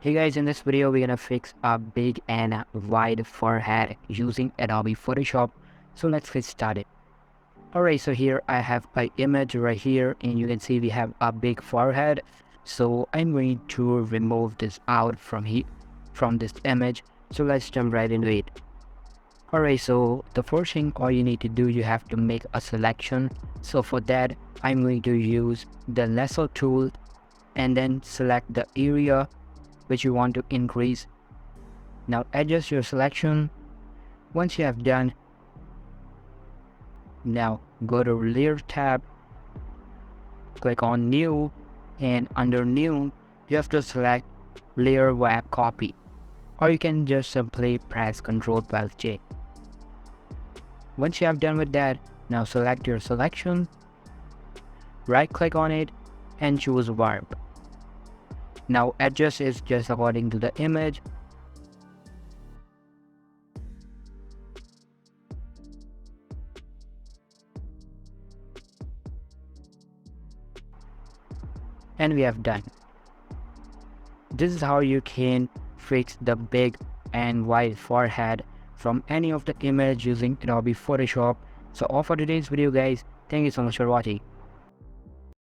Hey guys, in this video we're gonna fix a big and wide forehead using Adobe Photoshop. So let's get started. Alright, so here I have an image right here and you can see we have a big forehead. So I'm going to remove this out from this image. So let's jump right into it. Alright, so the first thing all you need to do, you have to make a selection. So for that I'm going to use the lasso tool and then select the area which you want to increase. Now adjust your selection. Once you have done, now go to layer tab, click on new, and under new you have to select layer wrap copy, or you can just simply press Ctrl+J. Once you have done with that, now select your selection, right click on it and choose warp. Now adjust is just according to the image. And we have done. This is how you can fix the big and wide forehead from any of the image using Adobe Photoshop. So all for today's video guys. Thank you so much for watching.